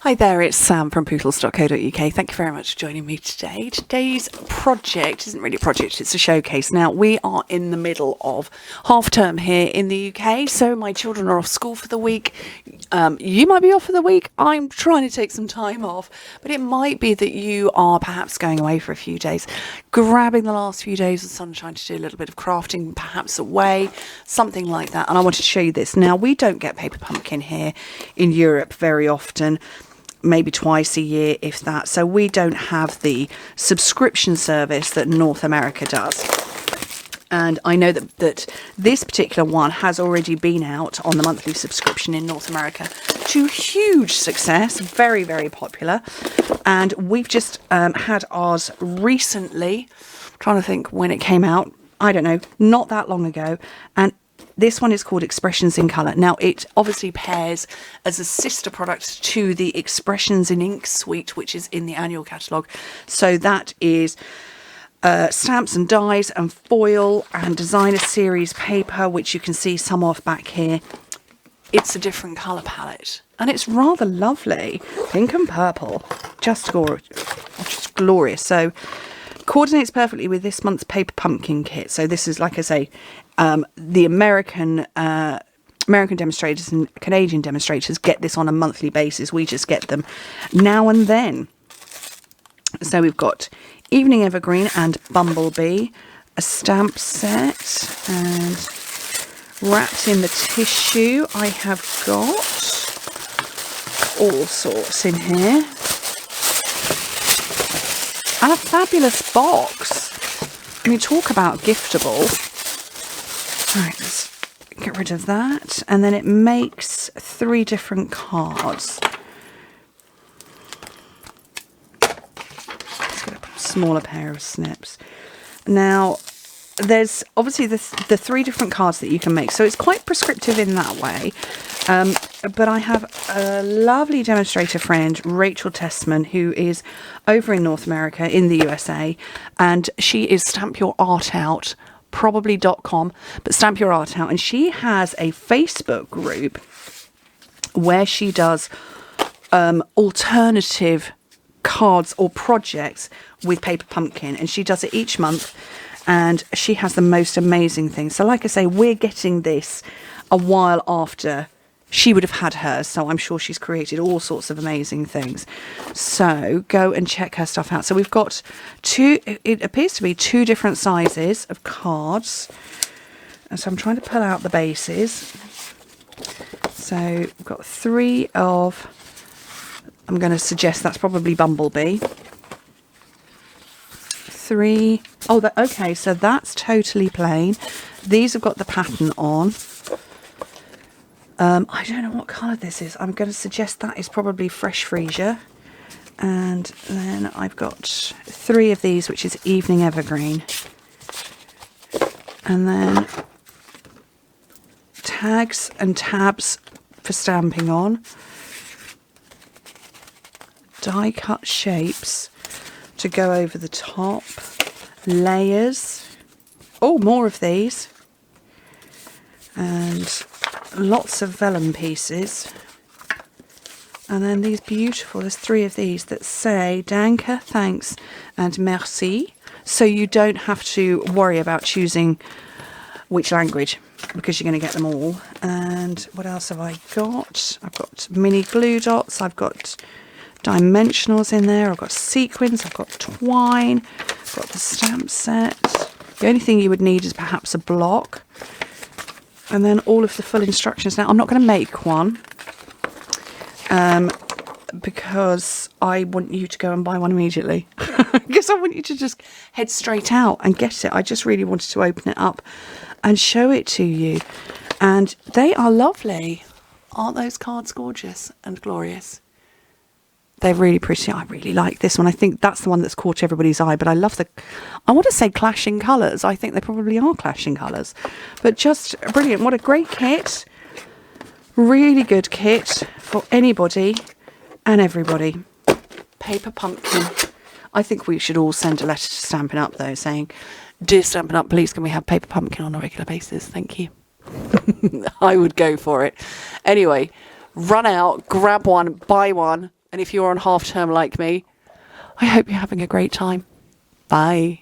Hi there, it's Sam from Pootles.co.uk. Thank you very much for joining me today. Today's project isn't really a project, it's a showcase. Now, we are in the middle of half term here in the UK, so my children are off school for the week. You might be off for the week. I'm trying to take some time off, but it might be that you are perhaps going away for a few days, grabbing the last few days of sunshine to do a little bit of crafting, perhaps away, something like that. And I wanted to show you this. Now, we don't get paper pumpkin here in Europe very often. Maybe twice a year, if that. So we don't have the subscription service that North America does. And I know that this particular one has already been out on the monthly subscription in North America to huge success, very, very popular. And we've just had ours recently. I'm trying to think when it came out. I don't know, not that long ago. And this one is called Expressions in Colour. Now, it obviously pairs as a sister product to the Expressions in Ink suite, which is in the annual catalogue. So that is stamps and dies and foil and designer series paper, which you can see some of back here. It's a different colour palette and it's rather lovely. Pink and purple. Just glorious. So coordinates perfectly with this month's Paper Pumpkin kit. So this is, like I say, the American demonstrators and Canadian demonstrators get this on a monthly basis. We just get them now and then. So we've got Evening Evergreen and Bumblebee, a stamp set, and wrapped in the tissue I have got all sorts in here. And a fabulous box. I mean, talk about giftable. Right, let's get rid of that. And then it makes 3 different cards. Let's get a smaller pair of snips. Now, there's obviously the 3 different cards that you can make. So it's quite prescriptive in that way. But I have a lovely demonstrator friend, Rachel Tessman, who is over in North America, in the USA. And she is Stamp Your Art Out, probably.com, but Stamp Your Art Out. And she has a Facebook group where she does alternative cards or projects with Paper Pumpkin. And she does it each month. And she has the most amazing things. So like I say, we're getting this a while after she would have had hers, so I'm sure she's created all sorts of amazing things. So go and check her stuff out. So we've got it appears to be 2 different sizes of cards. And so I'm trying to pull out the bases. So we've got 3 of, I'm going to suggest that's probably Bumblebee. 3, okay, so that's totally plain. These have got the pattern on. I don't know what colour this is. I'm going to suggest that is probably Fresh Freesia. And then I've got 3 of these, which is Evening Evergreen. And then tags and tabs for stamping on. Die cut shapes to go over the top. Layers. Oh, more of these. And lots of vellum pieces. And then these beautiful, there's 3 of these that say Danke, thanks, and merci. So you don't have to worry about choosing which language, because you're going to get them all. And what else have I got? I've got mini glue dots, I've got dimensionals in there, I've got sequins, I've got twine, I've got the stamp set. The only thing you would need is perhaps a block. And then all of the full instructions. Now, I'm not going to make one because I want you to go and buy one immediately. Because I want you to just head straight out and get it. I just really wanted to open it up and show it to you. And they are lovely. Aren't those cards gorgeous and glorious? They're really pretty. I really like this one. I think that's the one that's caught everybody's eye. But I love I want to say clashing colours. I think they probably are clashing colours. But just brilliant. What a great kit. Really good kit for anybody and everybody. Paper Pumpkin. I think we should all send a letter to Stampin' Up, though, saying, "Dear Stampin' Up, please can we have Paper Pumpkin on a regular basis? Thank you." I would go for it. Anyway, run out, grab one, buy one, And if you're on half term like me, I hope you're having a great time. Bye.